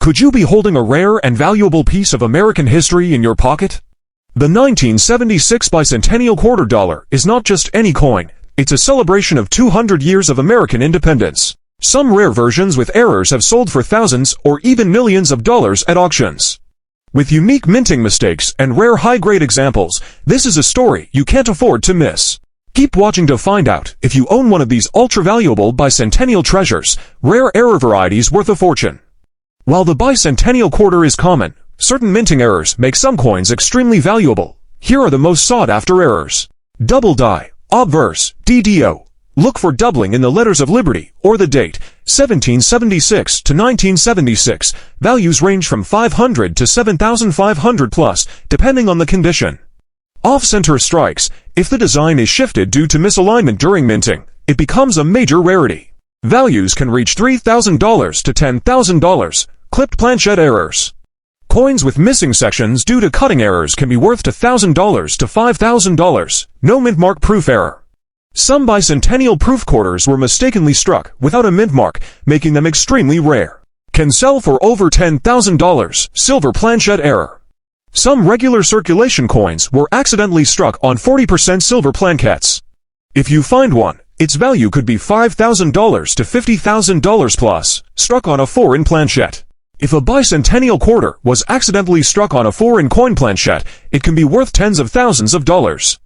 Could you be holding a rare and valuable piece of American history in your pocket? The 1976 bicentennial quarter dollar is not just any coin, it's a celebration of 200 years of American independence. Some rare versions with errors have sold for thousands or even millions of dollars at auctions. With unique minting mistakes and rare high-grade examples, this is a story you can't afford to miss. Keep watching to find out if you own one of these ultra-valuable bicentennial treasures, rare error varieties worth a fortune. While the bicentennial quarter is common, certain minting errors make some coins extremely valuable. Here are the most sought-after errors. Double die, obverse, DDO. Look for doubling in the letters of liberty or the date, 1776 to 1976. Values range from 500 to 7,500 plus, depending on the condition. Off-center strikes. If the design is shifted due to misalignment during minting, it becomes a major rarity. Values can reach $3,000 to $10,000. Clipped planchette errors. Coins with missing sections due to cutting errors can be worth $1,000 to $5,000. No mint mark proof error. Some bicentennial proof quarters were mistakenly struck without a mint mark, making them extremely rare. Can sell for over $10,000. Silver planchette error. Some regular circulation coins were accidentally struck on 40% silver plaquettes. If you find one, its value could be $5,000 to $50,000 plus, struck on a foreign planchette. If a bicentennial quarter was accidentally struck on a foreign coin planchette, it can be worth tens of thousands of dollars.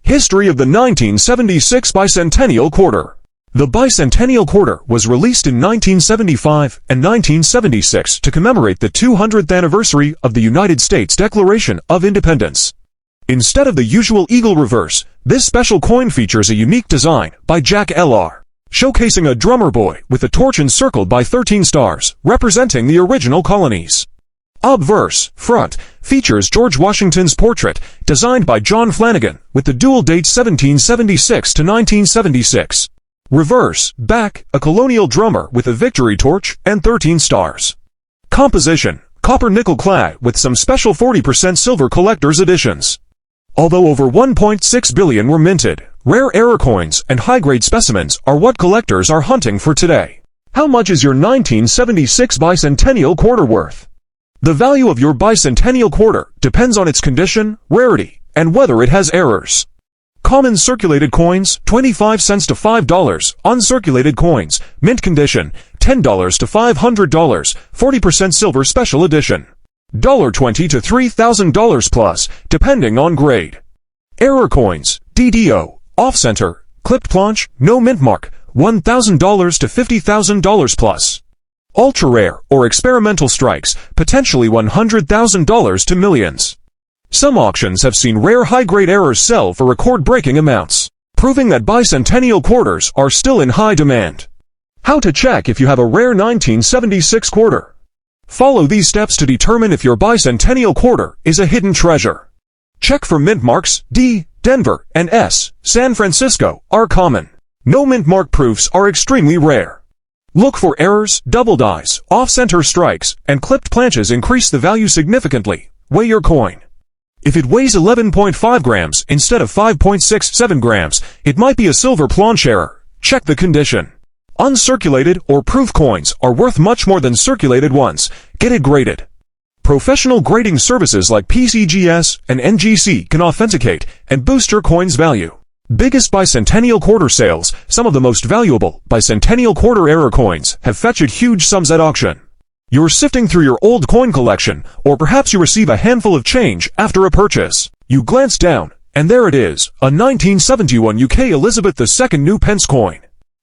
History of the 1976 bicentennial quarter. The bicentennial quarter was released in 1975 and 1976 to commemorate the 200th anniversary of the United States Declaration of Independence. Instead of the usual eagle reverse, this special coin features a unique design by Jack L.R., showcasing a drummer boy with a torch encircled by 13 stars, representing the original colonies. Obverse, front, features George Washington's portrait, designed by John Flanagan, with the dual dates 1776 to 1976. Reverse, back, a colonial drummer with a victory torch and 13 stars. Composition, copper nickel clad with some special 40% silver collector's editions. Although over 1.6 billion were minted, rare error coins and high-grade specimens are what collectors are hunting for today. How much is your 1976 bicentennial quarter worth? The value of your bicentennial quarter depends on its condition, rarity, and whether it has errors. Common circulated coins, 25 cents to $5. Uncirculated coins, mint condition, $10 to $500. 40% silver special edition. $20 to $3,000 plus, depending on grade. Error coins, DDO, off-center, clipped planche, no mint mark, $1,000 to $50,000 plus. Ultra-rare or experimental strikes, potentially $100,000 to millions. Some auctions have seen rare high-grade errors sell for record-breaking amounts, proving that bicentennial quarters are still in high demand. How to check if you have a rare 1976 quarter? Follow these steps to determine if your bicentennial quarter is a hidden treasure. Check for mint marks. D, Denver, and S, San Francisco, are common. No mint mark proofs are extremely rare. Look for errors, double dies, off-center strikes, and clipped planches increase the value significantly. Weigh your coin. If it weighs 11.5 grams instead of 5.67 grams, it might be a silver planche error. Check the condition. Uncirculated or proof coins are worth much more than circulated ones. Get it graded. Professional grading services like PCGS and NGC can authenticate and boost your coin's value. Biggest bicentennial quarter sales. Some of the most valuable bicentennial quarter error coins have fetched huge sums at auction. You're sifting through your old coin collection, or perhaps you receive a handful of change after a purchase. You glance down, and there it is, a 1971 UK Elizabeth II new pence coin.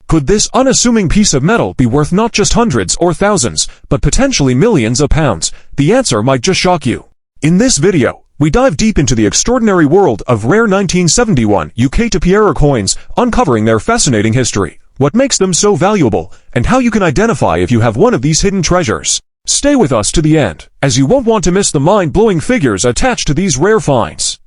Could this unassuming piece of metal be worth not just hundreds or thousands, but potentially millions of pounds? The answer might just shock you. In this video, we dive deep into the extraordinary world of rare 1971 UK error coins, uncovering their fascinating history, what makes them so valuable, and how you can identify if you have one of these hidden treasures. Stay with us to the end, as you won't want to miss the mind-blowing figures attached to these rare finds.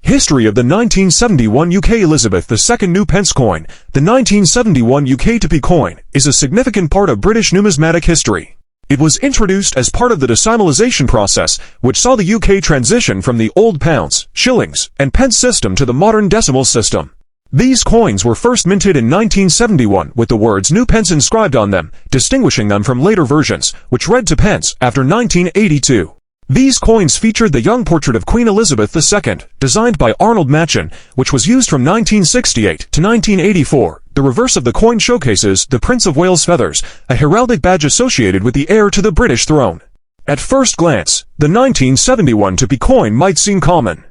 History of the 1971 UK Elizabeth II new pence coin. The 1971 UK TP coin is a significant part of British numismatic history. It was introduced as part of the decimalisation process, which saw the UK transition from the old pounds, shillings, and pence system to the modern decimal system. These coins were first minted in 1971 with the words "New Pence" inscribed on them, distinguishing them from later versions, which read "to pence" after 1982. These coins featured the young portrait of Queen Elizabeth II, designed by Arnold Machin, which was used from 1968 to 1984. The reverse of the coin showcases the Prince of Wales' feathers, a heraldic badge associated with the heir to the British throne. At first glance, the 1971 to be coin might seem common.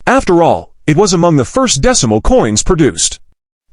After all, it was among the first decimal coins produced.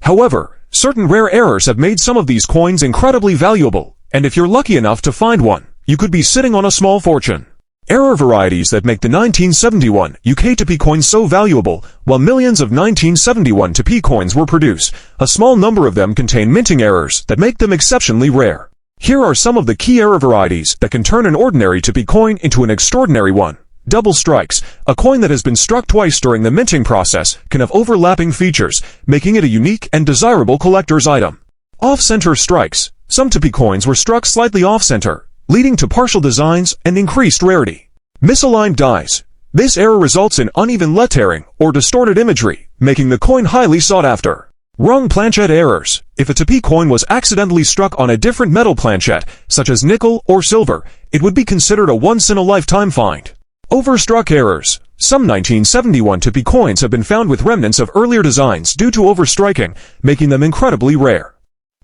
However, certain rare errors have made some of these coins incredibly valuable, and if you're lucky enough to find one, you could be sitting on a small fortune. Error varieties that make the 1971 UK to P coins so valuable. While millions of 1971 to P coins were produced, a small number of them contain minting errors that make them exceptionally rare. Here are some of the key error varieties that can turn an ordinary to P coin into an extraordinary one. Double strikes. A coin that has been struck twice during the minting process can have overlapping features, making it a unique and desirable collector's item. Off-center strikes. Some to P coins were struck slightly off-center, leading to partial designs and increased rarity. Misaligned dies. This error results in uneven lettering or distorted imagery, making the coin highly sought after. Wrong planchet errors. If a to P coin was accidentally struck on a different metal planchet, such as nickel or silver, it would be considered a once-in-a-lifetime find. Overstruck errors. Some 1971 to P coins have been found with remnants of earlier designs due to overstriking, making them incredibly rare.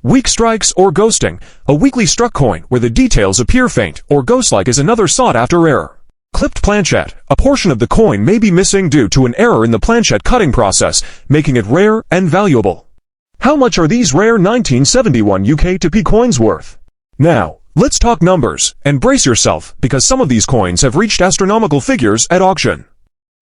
Weak strikes or ghosting. A weakly struck coin where the details appear faint or ghost-like is another sought-after error. Clipped planchet. A portion of the coin may be missing due to an error in the planchet cutting process, making it rare and valuable. How much are these rare 1971 UK to P coins worth? Now, let's talk numbers, and brace yourself, because some of these coins have reached astronomical figures at auction.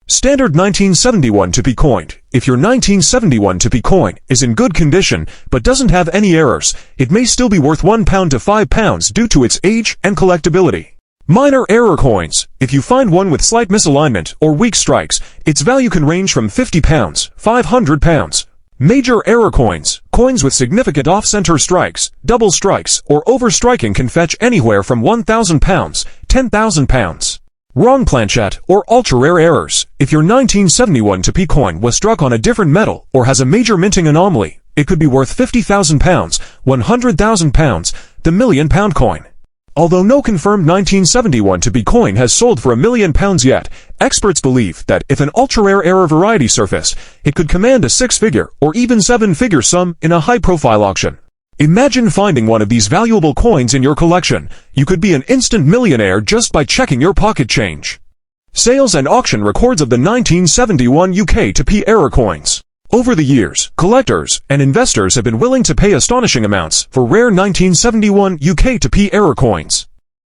Standard 1971 to P coin. If your 1971 to P coin is in good condition, but doesn't have any errors, it may still be worth £1 to £5 due to its age and collectability. Minor error coins. If you find one with slight misalignment or weak strikes, its value can range from £50, £500. Major error coins. Coins with significant off-center strikes, double strikes, or overstriking can fetch anywhere from £1,000, £10,000. Wrong planchet or ultra-rare errors. If your 1971 to P coin was struck on a different metal or has a major minting anomaly, it could be worth £50,000, £100,000, the £1 million coin. Although no confirmed 1971 to P coin has sold for £1 million yet, experts believe that if an ultra-rare error variety surfaced, it could command a six-figure or even seven-figure sum in a high-profile auction. Imagine finding one of these valuable coins in your collection. You could be an instant millionaire just by checking your pocket change. Sales and auction records of the 1971 UK to P error coins. Over the years, collectors and investors have been willing to pay astonishing amounts for rare 1971 UK to P error coins.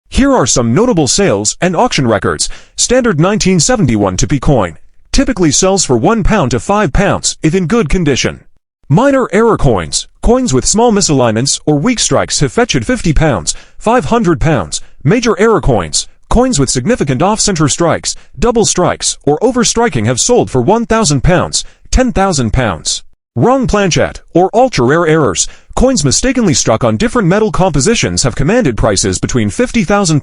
Here are some notable sales and auction records. Standard 1971 to P coin typically sells for £1 to £5 if in good condition. Minor error coins. Coins with small misalignments or weak strikes have fetched £50, £500. Major error coins. Coins with significant off-center strikes, double strikes, or overstriking have sold for £1,000, £10,000. Wrong planchet or ultra-rare errors. Coins mistakenly struck on different metal compositions have commanded prices between £50,000,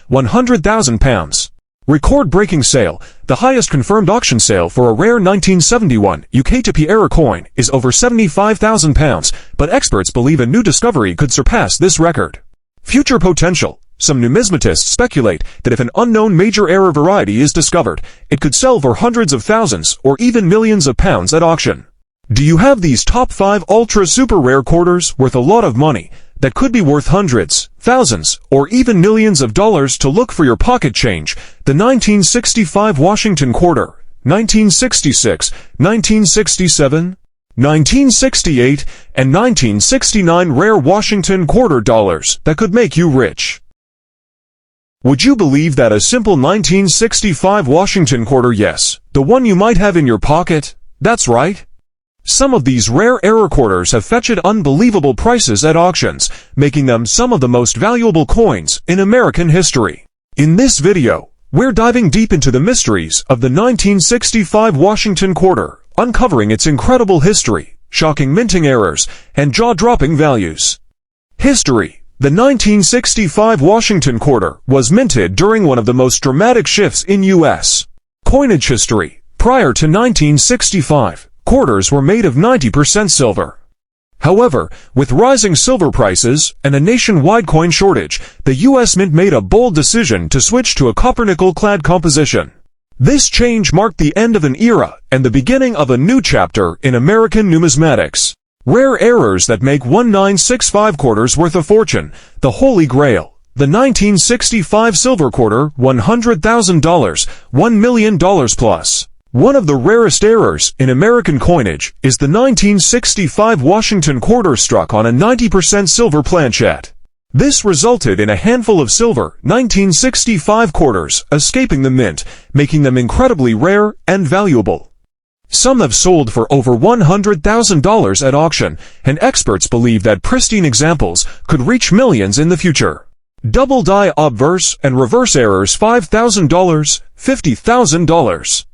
£100,000. Record-breaking sale. The highest confirmed auction sale for a rare 1971 UK to P error coin is over £75,000, but experts believe a new discovery could surpass this record. Future potential. Some numismatists speculate that if an unknown major error variety is discovered, it could sell for hundreds of thousands or even millions of pounds at auction. Do you have these top 5 ultra super rare quarters worth a lot of money that could be worth hundreds, thousands, or even millions of dollars to look for your pocket change? The 1965 Washington quarter, 1966, 1967, 1968, and 1969 rare Washington quarter dollars that could make you rich. Would you believe that a simple 1965 Washington quarter? Yes, the one you might have in your pocket? That's right. Some of these rare error quarters have fetched unbelievable prices at auctions, making them some of the most valuable coins in American history. In this video, we're diving deep into the mysteries of the 1965 Washington quarter, uncovering its incredible history, shocking minting errors, and jaw-dropping values. History. The 1965 Washington quarter was minted during one of the most dramatic shifts in U.S. coinage history. Prior to 1965, quarters were made of 90% silver. However, with rising silver prices and a nationwide coin shortage, the U.S. Mint made a bold decision to switch to a copper-nickel-clad composition. This change marked the end of an era and the beginning of a new chapter in American numismatics. Rare errors that make 1965 quarters worth a fortune, the Holy Grail. The 1965 silver quarter, $100,000, $1 million plus. One of the rarest errors in American coinage is the 1965 Washington quarter struck on a 90% silver planchet. This resulted in a handful of silver 1965 quarters escaping the mint, making them incredibly rare and valuable. Some have sold for over $100,000 at auction, and experts believe that pristine examples could reach millions in the future. Double die obverse and reverse errors $5,000, $50,000.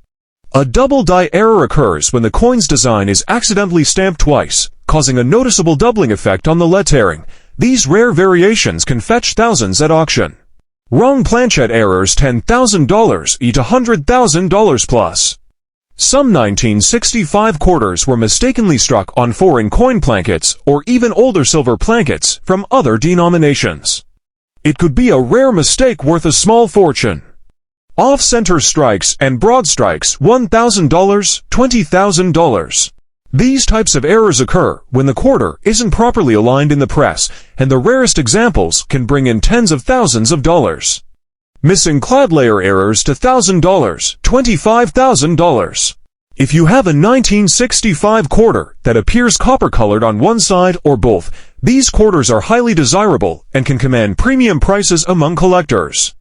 A double die error occurs when the coin's design is accidentally stamped twice, causing a noticeable doubling effect on the lettering. These rare variations can fetch thousands at auction. Wrong planchet errors $10,000 each $100,000 plus. Some 1965 quarters were mistakenly struck on foreign coin plankets or even older silver plankets from other denominations. It could be a rare mistake worth a small fortune. Off-center strikes and broad strikes $1,000, $20,000. These types of errors occur when the quarter isn't properly aligned in the press, and the rarest examples can bring in tens of thousands of dollars. Missing clad layer errors to $1,000, $25,000. If you have a 1965 quarter that appears copper-colored on one side or both, these quarters are highly desirable and can command premium prices among collectors.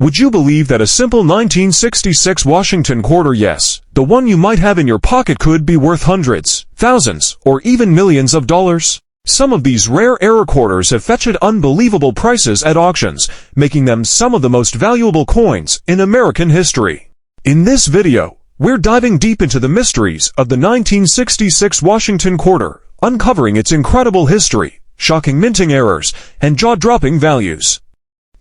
Would you believe that a simple 1966 Washington quarter, yes, the one you might have in your pocket, could be worth hundreds, thousands, or even millions of dollars? Some of these rare error quarters have fetched unbelievable prices at auctions, making them some of the most valuable coins in American history. In this video, we're diving deep into the mysteries of the 1966 Washington quarter, uncovering its incredible history, shocking minting errors, and jaw-dropping values.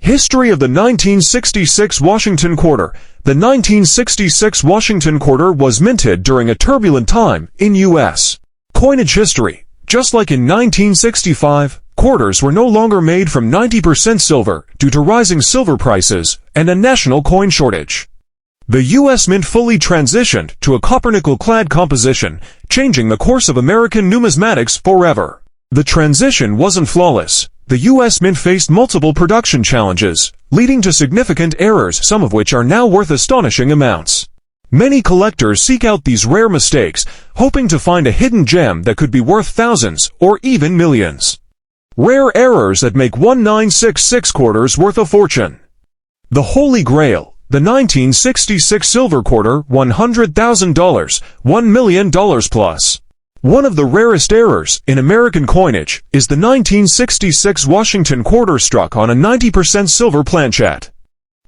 History of the 1966 Washington quarter. The 1966 Washington quarter was minted during a turbulent time in U.S. coinage history. Just like in 1965, quarters were no longer made from 90% silver due to rising silver prices and a national coin shortage. The U.S. Mint fully transitioned to a copper-nickel-clad composition, changing the course of American numismatics forever. The transition wasn't flawless. The U.S. Mint faced multiple production challenges, leading to significant errors, some of which are now worth astonishing amounts. Many collectors seek out these rare mistakes, hoping to find a hidden gem that could be worth thousands or even millions. Rare errors that make 1966 quarters worth a fortune. The Holy Grail. The 1966 silver quarter, $100,000, $1 million plus. One of the rarest errors in American coinage is the 1966 Washington quarter struck on a 90% silver planchet.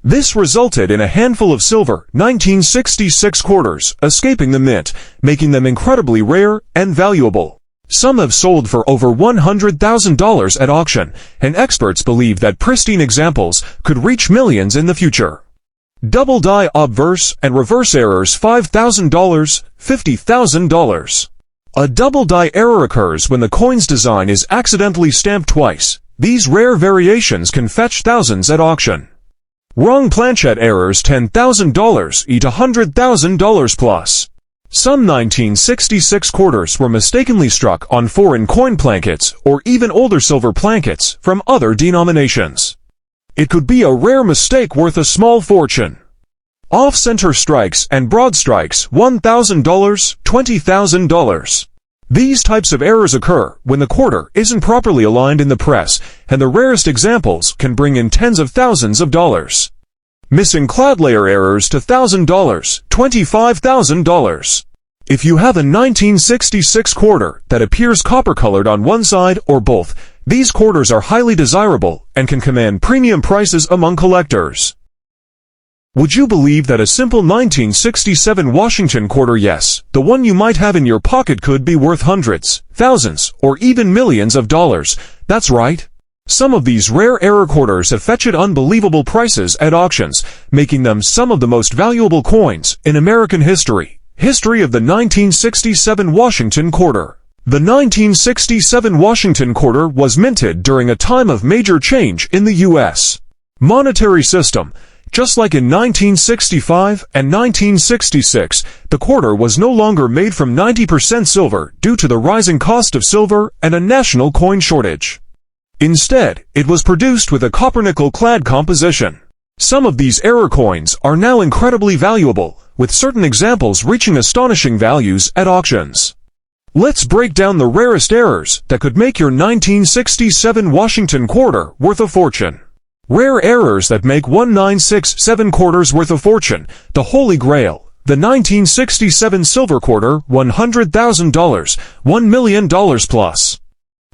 This resulted in a handful of silver 1966 quarters escaping the mint, making them incredibly rare and valuable. Some have sold for over $100,000 at auction, and experts believe that pristine examples could reach millions in the future. Double die obverse and reverse errors $5,000, $50,000. A double die error occurs when the coin's design is accidentally stamped twice. These rare variations can fetch thousands at auction. Wrong planchet errors $10,000 each $100,000 plus. Some 1966 quarters were mistakenly struck on foreign coin plankets or even older silver plankets from other denominations. It could be a rare mistake worth a small fortune. Off-center strikes and broad strikes $1,000, $20,000. These types of errors occur when the quarter isn't properly aligned in the press, and the rarest examples can bring in tens of thousands of dollars. Missing clad layer errors to $1,000, $25,000. If you have a 1966 quarter that appears copper-colored on one side or both, these quarters are highly desirable and can command premium prices among collectors. Would you believe that a simple 1967 Washington quarter, yes, the one you might have in your pocket, could be worth hundreds, thousands, or even millions of dollars? That's right. Some of these rare error quarters have fetched unbelievable prices at auctions, making them some of the most valuable coins in American history. History of the 1967 Washington Quarter. The 1967 Washington Quarter was minted during a time of major change in the U.S. monetary system. Just like in 1965 and 1966, the quarter was no longer made from 90% silver due to the rising cost of silver and a national coin shortage. Instead, it was produced with a copper-nickel-clad composition. Some of these error coins are now incredibly valuable, with certain examples reaching astonishing values at auctions. Let's break down the rarest errors that could make your 1967 Washington Quarter worth a fortune. Rare errors that make 1967 quarters worth a fortune. The Holy Grail. The 1967 Silver Quarter, $100,000, $1 million plus.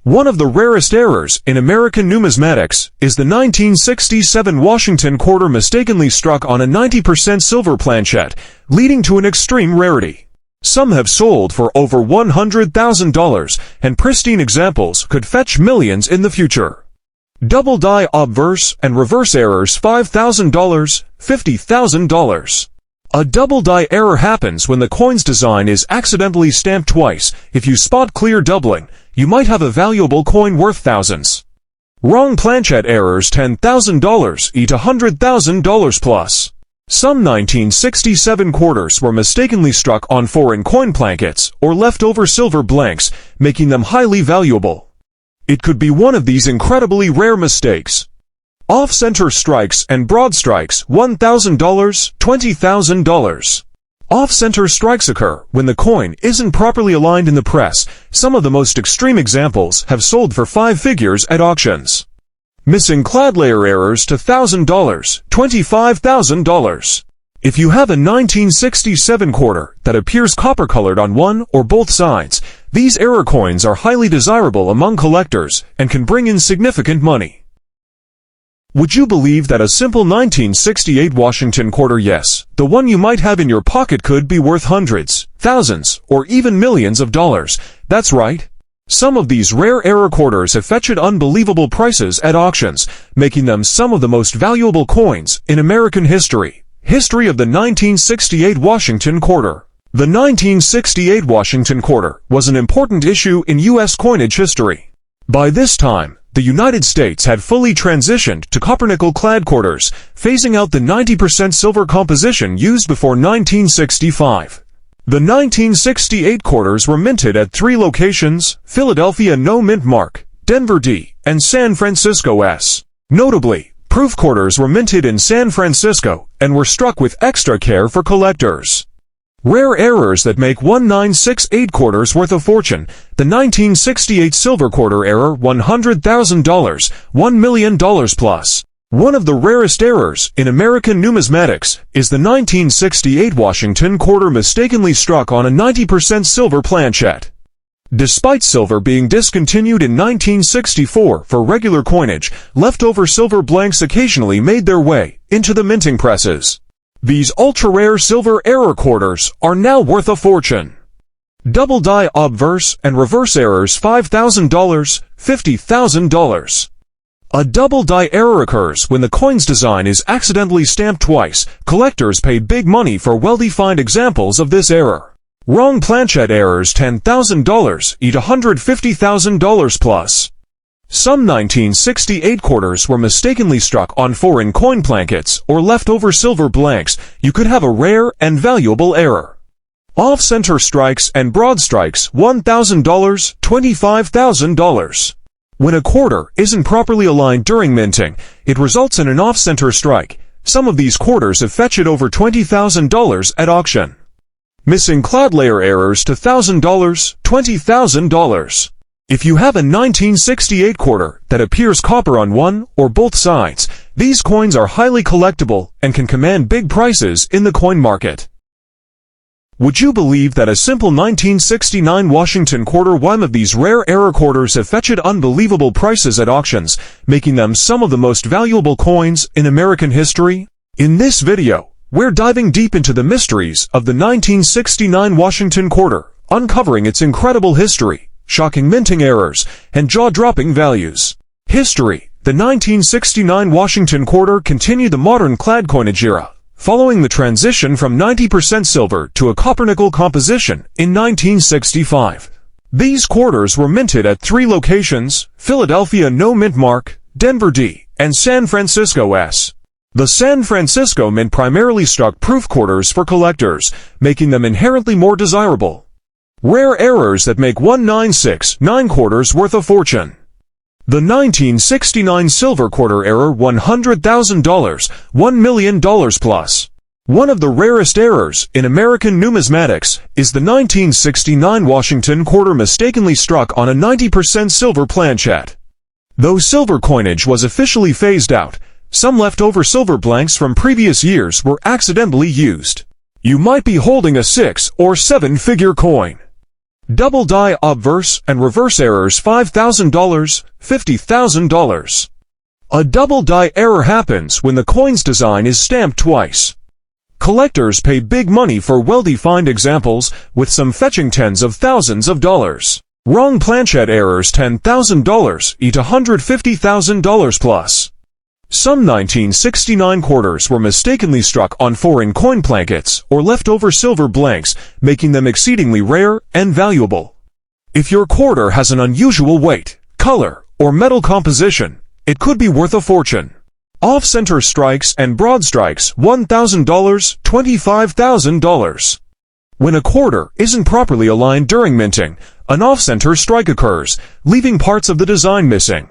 One of the rarest errors in American numismatics is the 1967 Washington Quarter mistakenly struck on a 90% silver planchet, leading to an extreme rarity. Some have sold for over $100,000, and pristine examples could fetch millions in the future. Double die obverse and reverse errors $5,000, $50,000. A double die error happens when the coin's design is accidentally stamped twice. If you spot clear doubling, you might have a valuable coin worth thousands. Wrong planchet errors $10,000 eat $100,000 plus. Some 1967 quarters were mistakenly struck on foreign coin plankets or leftover silver blanks, making them highly valuable. It could be one of these incredibly rare mistakes. Off-center strikes and broad strikes $1,000, $20,000. Off-center strikes occur when the coin isn't properly aligned in the press. Some of the most extreme examples have sold for 5 figures at auctions. Missing clad layer errors to $1,000, $25,000. If you have a 1967 quarter that appears copper-colored on one or both sides, these error coins are highly desirable among collectors and can bring in significant money. Would you believe that a simple 1968 Washington quarter, yes, the one you might have in your pocket, could be worth hundreds, thousands, or even millions of dollars? That's right. Some of these rare error quarters have fetched unbelievable prices at auctions, making them some of the most valuable coins in American history. History of the 1968 Washington Quarter. The 1968 Washington Quarter was an important issue in U.S. coinage history. By this time, the United States had fully transitioned to copper-nickel-clad quarters, phasing out the 90% silver composition used before 1965. The 1968 quarters were minted at 3 locations: Philadelphia No Mint Mark, Denver D, and San Francisco S. Notably, proof quarters were minted in San Francisco and were struck with extra care for collectors. Rare errors that make 1968 quarters worth a fortune. The 1968 Silver Quarter error $100,000, $1 million plus. One of the rarest errors in American numismatics is the 1968 Washington Quarter mistakenly struck on a 90% silver planchet. Despite silver being discontinued in 1964 for regular coinage, leftover silver blanks occasionally made their way into the minting presses. These ultra-rare silver error quarters are now worth a fortune. Double die obverse and reverse errors $5,000, $50,000. A double die error occurs when the coin's design is accidentally stamped twice. Collectors paid big money for well-defined examples of this error. Wrong planchet errors $10,000 eat $150,000 plus. Some 1968 quarters were mistakenly struck on foreign coin plankets or leftover silver blanks. You could have a rare and valuable error. Off-center strikes and broad strikes $1,000, $25,000. When a quarter isn't properly aligned during minting, it results in an off-center strike. Some of these quarters have fetched over $20,000 at auction. Missing clad layer errors to $1,000, $20,000. If you have a 1968 quarter that appears copper on one or both sides, these coins are highly collectible and can command big prices in the coin market. Would you believe that a simple 1969 Washington quarter, one of these rare error quarters, have fetched unbelievable prices at auctions, making them some of the most valuable coins in American history? In this video, we're diving deep into the mysteries of the 1969 Washington quarter, uncovering its incredible history, shocking minting errors, and jaw-dropping values. History. The 1969 Washington quarter continued the modern clad coinage era, following the transition from 90% silver to a copper-nickel composition in 1965. These quarters were minted at 3 locations: Philadelphia No Mint Mark, Denver D, and San Francisco S. The San Francisco Mint primarily struck proof quarters for collectors, making them inherently more desirable. Rare errors that make 1969 quarters worth a fortune. The 1969 silver quarter error, $100,000, $1 million plus. One of the rarest errors in American numismatics is the 1969 Washington quarter mistakenly struck on a 90% silver planchette. Though silver coinage was officially phased out, some leftover silver blanks from previous years were accidentally used. You might be holding a 6 or 7-figure coin. Double die obverse and reverse errors, $5,000, $50,000. A double die error happens when the coin's design is stamped twice. Collectors pay big money for well-defined examples, with some fetching tens of thousands of dollars. Wrong planchette errors, $10,000 each, $150,000 plus. Some 1969 quarters were mistakenly struck on foreign coin plankets or leftover silver blanks, making them exceedingly rare and valuable. If your quarter has an unusual weight, color, or metal composition, it could be worth a fortune. Off-center strikes and broad strikes, $1,000, $25,000. When a quarter isn't properly aligned during minting, an off-center strike occurs, leaving parts of the design missing.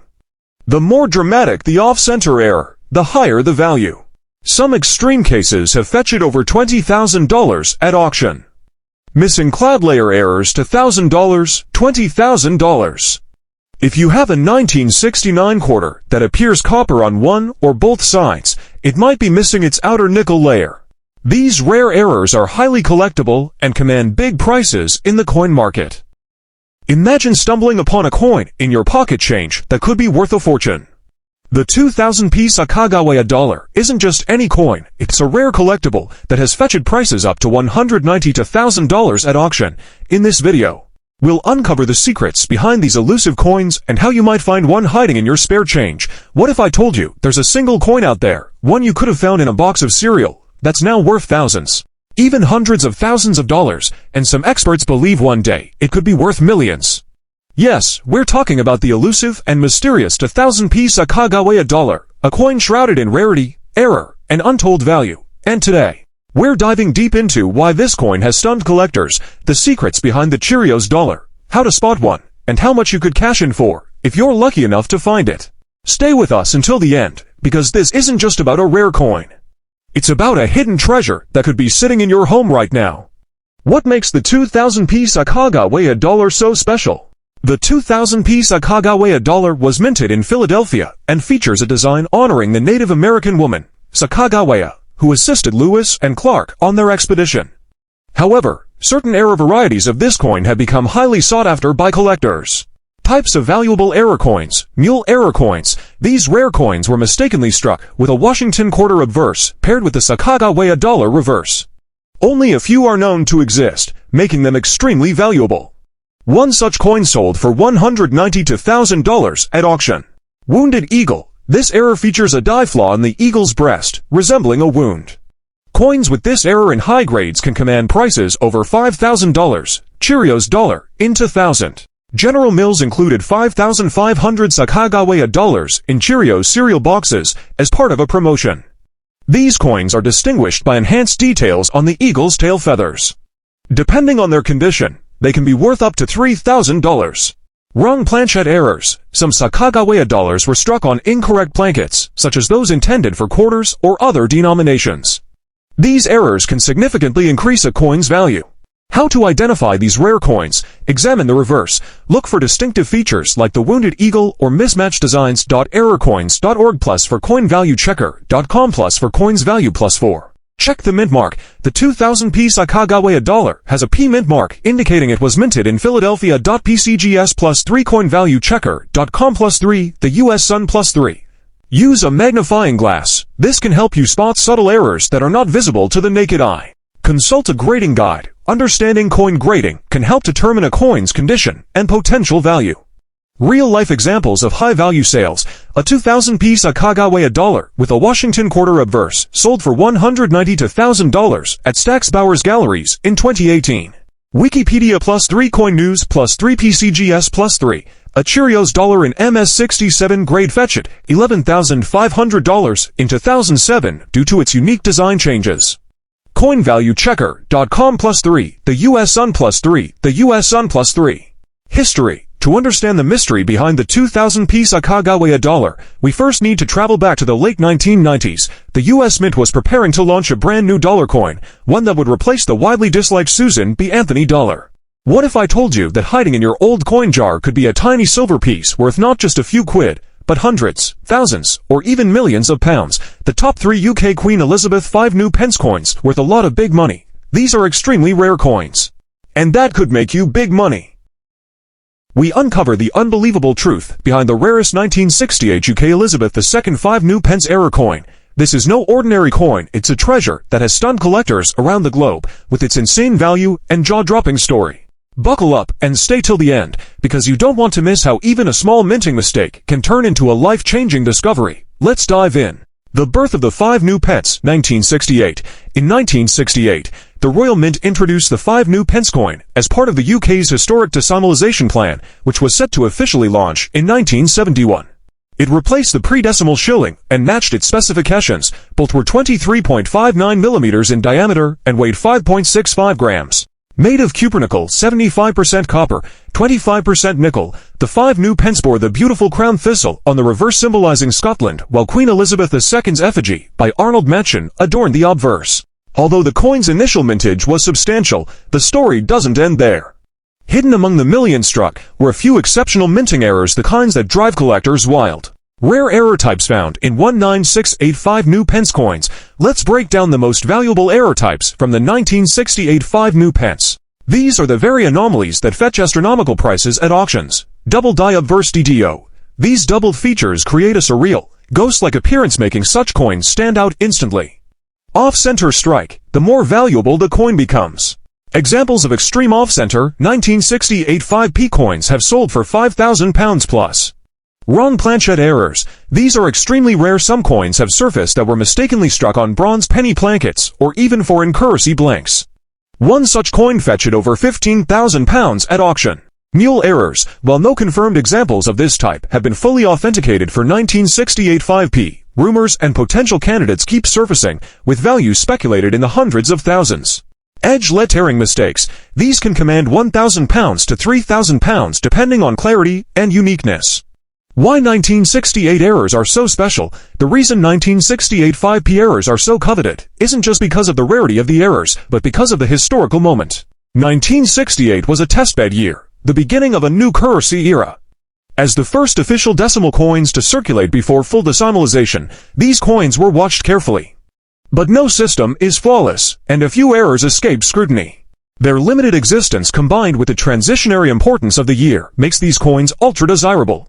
The more dramatic the off-center error, the higher the value. Some extreme cases have fetched over $20,000 at auction. Missing clad layer errors to $1,000, $20,000. If you have a 1969 quarter that appears copper on one or both sides, it might be missing its outer nickel layer. These rare errors are highly collectible and command big prices in the coin market. Imagine stumbling upon a coin in your pocket change that could be worth a fortune. The 2000-piece Akagawa dollar isn't just any coin, it's a rare collectible that has fetched prices up to $190 to $1,000 at auction. In this video, we'll uncover the secrets behind these elusive coins and how you might find one hiding in your spare change. What if I told you there's a single coin out there, one you could have found in a box of cereal, that's now worth thousands, even hundreds of thousands of dollars, and some experts believe one day it could be worth millions? Yes, we're talking about the elusive and mysterious 2000-piece Akagawa dollar, a coin shrouded in rarity, error, and untold value. And today, we're diving deep into why this coin has stunned collectors, the secrets behind the Cheerios dollar, how to spot one, and how much you could cash in for if you're lucky enough to find it. Stay with us until the end, because this isn't just about a rare coin. It's about a hidden treasure that could be sitting in your home right now. What makes the 2000-piece Akagawa dollar so special? The 2000-piece Akagawa dollar was minted in Philadelphia and features a design honoring the Native American woman, Sakagawa, who assisted Lewis and Clark on their expedition. However, certain error varieties of this coin have become highly sought after by collectors. Types of valuable error coins, mule error coins. These rare coins were mistakenly struck with a Washington quarter obverse paired with the Sakagawa dollar reverse. Only a few are known to exist, making them extremely valuable. One such coin sold for $190 to $1,000 at auction. Wounded Eagle. This error features a die flaw in the eagle's breast, resembling a wound. Coins with this error in high grades can command prices over $5,000, Cheerios dollar, into $1,000. General Mills included 5,500 Sakagawa dollars in Cheerios cereal boxes as part of a promotion. These coins are distinguished by enhanced details on the eagle's tail feathers. Depending on their condition, they can be worth up to $3,000. Wrong planchette errors. Some Sakagawa dollars were struck on incorrect plankets, such as those intended for quarters or other denominations. These errors can significantly increase a coin's value. How to identify these rare coins? Examine the reverse. Look for distinctive features like the wounded eagle or mismatched designs. Errorcoins.org plus for coinvaluechecker.com plus for coins value +4. Check the mint mark. The 2000-piece Akagawa dollar has a P mint mark, indicating it was minted in Philadelphia. PCGS +3 coinvaluechecker.com +3, the US Sun +3. Use a magnifying glass. This can help you spot subtle errors that are not visible to the naked eye. Consult a grading guide. Understanding coin grading can help determine a coin's condition and potential value. Real-life examples of high-value sales. A 2,000-piece Akagawa $1 with a Washington quarter obverse sold for $190 to $1,000 at Stack's Bowers Galleries in 2018. Wikipedia plus 3 Coin News plus 3 PCGS plus 3. A Cheerios dollar in MS67 grade fetched $11,500 in 2007 due to its unique design changes. CoinValueChecker.com plus 3. The US Sun plus 3. The US Sun plus 3. History. To understand the mystery behind the 2,000-piece Akagawa $1, we first need to travel back to the late 1990s. The U.S. Mint was preparing to launch a brand new dollar coin, one that would replace the widely disliked Susan B. Anthony dollar. What if I told you that hiding in your old coin jar could be a tiny silver piece worth not just a few quid, but hundreds, thousands, or even millions of pounds? The top 3 UK Queen Elizabeth 5 new pence coins worth a lot of big money. These are extremely rare coins. And that could make you big money. We uncover the unbelievable truth behind the rarest 1968 UK Elizabeth II 5 new pence error coin. This is no ordinary coin, it's a treasure that has stunned collectors around the globe with its insane value and jaw-dropping story. Buckle up and stay till the end, because you don't want to miss how even a small minting mistake can turn into a life-changing discovery. Let's dive in. The birth of the 5 new pence, 1968. In 1968, the Royal Mint introduced the 5 new pence coin as part of the UK's historic decimalisation plan, which was set to officially launch in 1971. It replaced the pre-decimal shilling and matched its specifications. Both were 23.59 millimeters in diameter and weighed 5.65 grams. Made of cupronickel, 75% copper, 25% nickel, the 5 new pence bore the beautiful crown thistle on the reverse symbolizing Scotland, while Queen Elizabeth II's effigy by Arnold Machen adorned the obverse. Although the coin's initial mintage was substantial, the story doesn't end there. Hidden among the millions struck were a few exceptional minting errors, the kinds that drive collectors wild. Rare error types found in 19685 new pence coins. Let's break down the most valuable error types from the 1968 5 new pence. These are the very anomalies that fetch astronomical prices at auctions. Double die obverse DDO. These doubled features create a surreal, ghost-like appearance, making such coins stand out instantly. Off-center strike. The more valuable the coin becomes. Examples of extreme off-center 1968 5p coins have sold for £5,000 plus. Wrong planchet errors. These are extremely rare. Some coins have surfaced that were mistakenly struck on bronze penny plankets or even foreign currency blanks. One such coin fetched over £15,000 at auction. Mule errors. While no confirmed examples of this type have been fully authenticated for 1968 5p, rumors and potential candidates keep surfacing, with values speculated in the hundreds of thousands. Edge lettering mistakes. These can command £1,000 to £3,000 depending on clarity and uniqueness. Why 1968 errors are so special? The reason 1968 5p errors are so coveted isn't just because of the rarity of the errors, but because of the historical moment. 1968 was a testbed year, the beginning of a new currency era. As the first official decimal coins to circulate before full decimalization, these coins were watched carefully. But no system is flawless, and a few errors escaped scrutiny. Their limited existence combined with the transitionary importance of the year makes these coins ultra-desirable.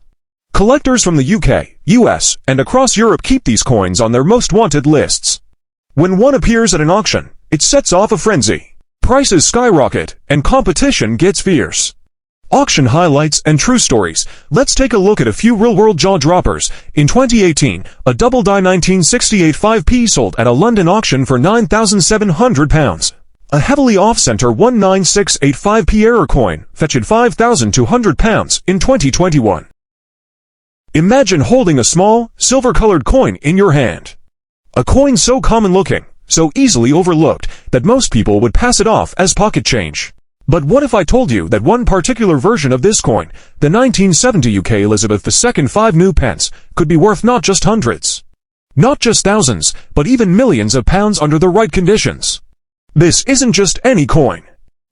Collectors from the UK, US, and across Europe keep these coins on their most wanted lists. When one appears at an auction, it sets off a frenzy. Prices skyrocket, and competition gets fierce. Auction highlights and true stories. Let's take a look at a few real-world jaw-droppers. In 2018, a double-die 1968 5p sold at a London auction for £9,700. A heavily off-center 19685 5p error coin fetched £5,200 in 2021. Imagine holding a small, silver-colored coin in your hand. A coin so common-looking, so easily overlooked, that most people would pass it off as pocket change. But what if I told you that one particular version of this coin, the 1970 UK Elizabeth II 5 new pence, could be worth not just hundreds, not just thousands, but even millions of pounds under the right conditions? This isn't just any coin.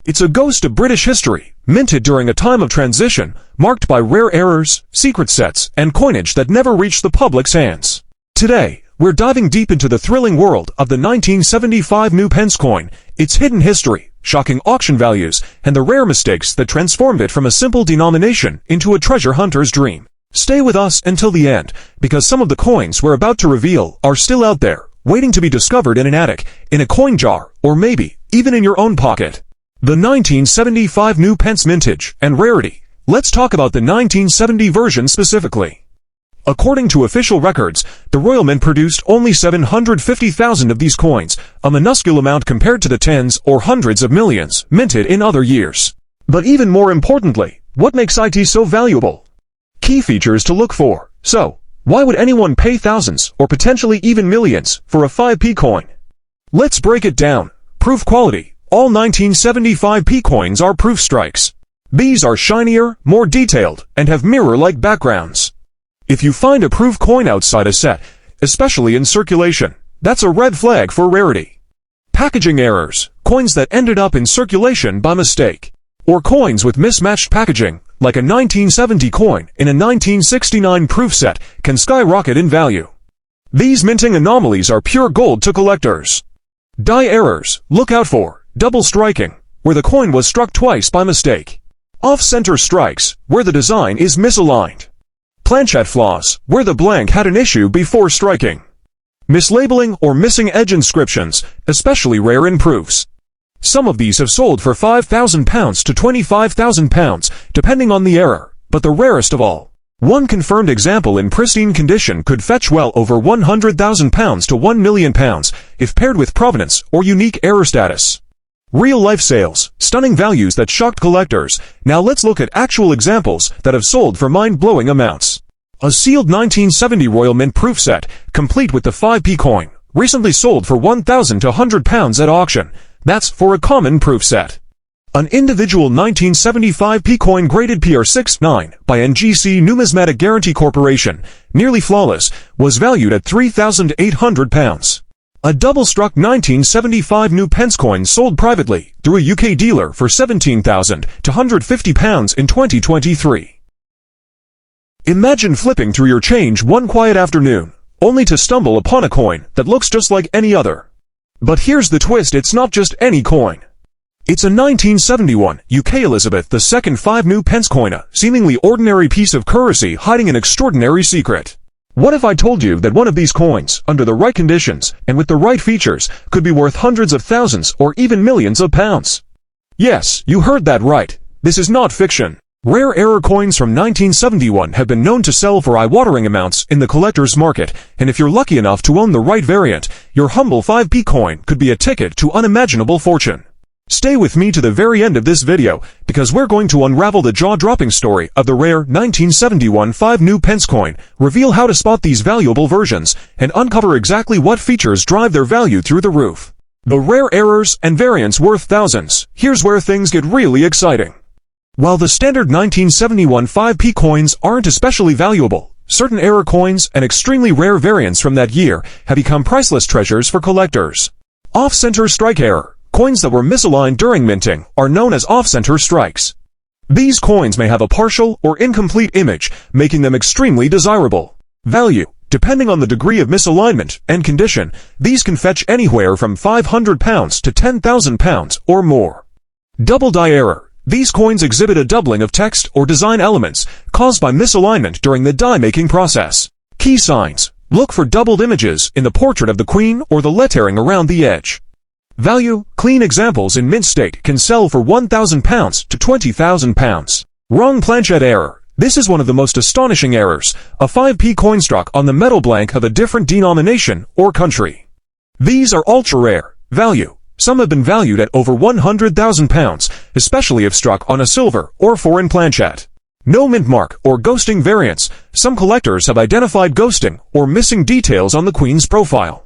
It's a ghost of British history, minted during a time of transition, marked by rare errors, secret sets, and coinage that never reached the public's hands. Today, we're diving deep into the thrilling world of the 1975 new pence coin, its hidden history, shocking auction values, and the rare mistakes that transformed it from a simple denomination into a treasure hunter's dream. Stay with us until the end, because some of the coins we're about to reveal are still out there, waiting to be discovered in an attic, in a coin jar, or maybe even in your own pocket. The 1975 new pence mintage and rarity. Let's talk about the 1970 version specifically. According to official records, the Royal Mint produced only 750,000 of these coins, a minuscule amount compared to the tens or hundreds of millions minted in other years. But even more importantly, what makes IT so valuable? Key features to look for. So, why would anyone pay thousands or potentially even millions for a 5p coin? Let's break it down. Proof quality. All 1975p coins are proof strikes. These are shinier, more detailed, and have mirror-like backgrounds. If you find a proof coin outside a set, especially in circulation, that's a red flag for rarity. Packaging errors, coins that ended up in circulation by mistake, or coins with mismatched packaging, like a 1970 coin in a 1969 proof set, can skyrocket in value. These minting anomalies are pure gold to collectors. Die errors, look out for double striking, where the coin was struck twice by mistake. Off-center strikes, where the design is misaligned. Planchette flaws, where the blank had an issue before striking. Mislabeling or missing edge inscriptions, especially rare in proofs. Some of these have sold for £5,000 to £25,000, depending on the error, but the rarest of all. One confirmed example in pristine condition could fetch well over £100,000 to £1 million if paired with provenance or unique error status. Real-life sales, stunning values that shocked collectors. Now let's look at actual examples that have sold for mind-blowing amounts. A sealed 1970 Royal Mint proof set, complete with the 5p coin, recently sold for £1,000 to £100 at auction. That's for a common proof set. An individual 1975p coin graded PR69 by NGC Numismatic Guarantee Corporation, nearly flawless, was valued at £3,800. A double-struck 1975 new pence coin sold privately through a UK dealer for £17,000 to £150 in 2023. Imagine flipping through your change one quiet afternoon, only to stumble upon a coin that looks just like any other. But here's the twist, it's not just any coin. It's a 1971 UK Elizabeth II 5 new pence coin, a seemingly ordinary piece of currency hiding an extraordinary secret. What if I told you that one of these coins, under the right conditions and with the right features, could be worth hundreds of thousands or even millions of pounds? Yes, you heard that right. This is not fiction. Rare error coins from 1971 have been known to sell for eye-watering amounts in the collector's market, and if you're lucky enough to own the right variant, your humble 5p coin could be a ticket to unimaginable fortune. Stay with me to the very end of this video, because we're going to unravel the jaw-dropping story of the rare 1971 5 new pence coin, reveal how to spot these valuable versions, and uncover exactly what features drive their value through the roof. The rare errors and variants worth thousands. Here's where things get really exciting. While the standard 1971 5p coins aren't especially valuable, certain error coins and extremely rare variants from that year have become priceless treasures for collectors. Off-center strike error. Coins that were misaligned during minting are known as off-center strikes. These coins may have a partial or incomplete image, making them extremely desirable. Value. Depending on the degree of misalignment and condition, these can fetch anywhere from £500 to £10,000 or more. Double die error. These coins exhibit a doubling of text or design elements caused by misalignment during the die-making process. Key signs. Look for doubled images in the portrait of the Queen or the lettering around the edge. Value. Clean examples in mint state can sell for £1,000 to £20,000. Wrong planchette error. This is one of the most astonishing errors, a 5p coin struck on the metal blank of a different denomination or country. These are ultra-rare. Value. Some have been valued at over £100,000, especially if struck on a silver or foreign planchette. No mint mark or ghosting variants. Some collectors have identified ghosting or missing details on the Queen's profile.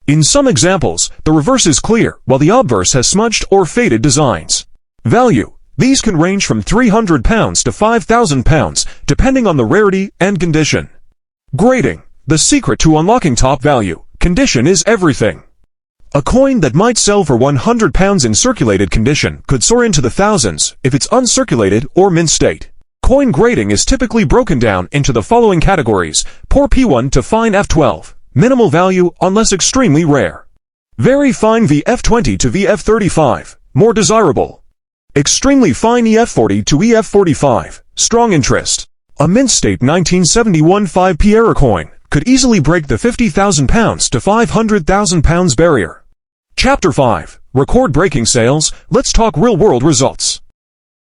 In some examples, the reverse is clear, while the obverse has smudged or faded designs. Value. These can range from £300 to £5,000, depending on the rarity and condition. Grading. The secret to unlocking top value. Condition is everything. A coin that might sell for £100 in circulated condition could soar into the thousands if it's uncirculated or mint state. Coin grading is typically broken down into the following categories: poor P1 to fine F12. Minimal value unless extremely rare. Very fine VF20 to VF35, more desirable. Extremely fine EF40 to EF45, strong interest. A mint state 1971 5p error coin could easily break the £50,000 to £500,000 barrier. Chapter 5. Record-breaking sales. Let's talk real-world results.